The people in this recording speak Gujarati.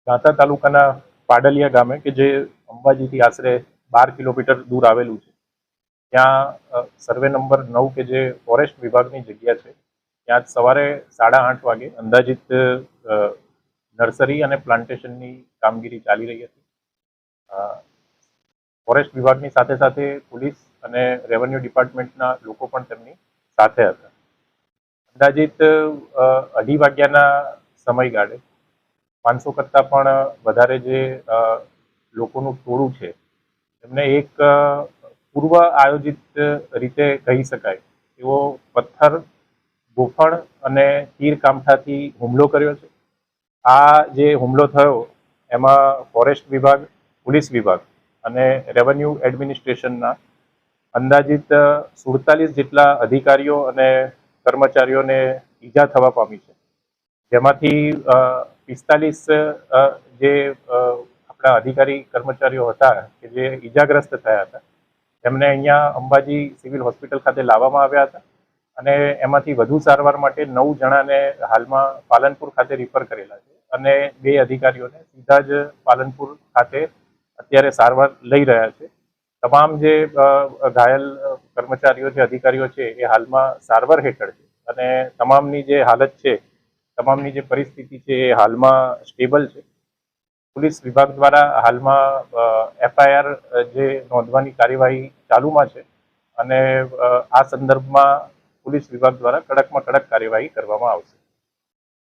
દાંતા તાલુકાના પાડલિયા ગામે કે જે અંબાજીથી આશરે 12 કિલોમીટર દૂર આવેલું છે, ત્યાં સર્વે નંબર 9 કે જે ફોરેસ્ટ વિભાગની જગ્યા છે, ત્યાં સવારે 8:30 વાગે અંદાજિત નર્સરી અને પ્લાન્ટેશનની કામગીરી ચાલી રહી હતી. ફોરેસ્ટ વિભાગની સાથે સાથે પોલીસ અને રેવન્યુ ડિપાર્ટમેન્ટના લોકો પણ તેમની સાથે હતા. અંદાજિત 2:30 વાગ્યાના સમયગાળે 500 કરતાં પણ વધારે જે લોકોનું ટોળું છે, એમને એક પૂર્વ આયોજિત રીતે કહી શકાય એવો પથ્થર, ગોફણ અને તીર કામઠાથી હુમલો કર્યો છે. આ જે હુમલો થયો એમાં ફોરેસ્ટ વિભાગ, પોલીસ વિભાગ અને રેવન્યુ એડમિનિસ્ટ્રેશનના અંદાજિત 47 જેટલા અધિકારીઓ અને કર્મચારીઓને ઈજા થવા પામી છે, જેમાંથી 45 જે આપણા અધિકારી કર્મચારીઓ હતા કે જે ઈજાગ્રસ્ત થયા હતા, તેમને અહીંયા અંબાજી સિવિલ હોસ્પિટલ ખાતે લાવવામાં આવ્યા હતા અને એમાંથી વધુ સારવાર માટે 9 જણાને હાલમાં પાલનપુર ખાતે રિફર કરેલા છે અને 2 અધિકારીઓને સીધા જ પાલનપુર ખાતે અત્યારે સારવાર લઈ રહ્યા છે. તમામ જે ઘાયલ કર્મચારીઓ છે, અધિકારીઓ છે, એ હાલમાં સારવાર હેઠળ છે અને તમામની જે હાલત છે, તમામની જે પરિસ્થિતિ છે એ હાલમાં સ્ટેબલ છે. પોલીસ વિભાગ દ્વારા હાલમાં FIR જે નોંધવાની કાર્યવાહી ચાલુમાં છે અને આ સંદર્ભમાં પોલીસ વિભાગ દ્વારા કડકમાં કડક કાર્યવાહી કરવામાં આવશે.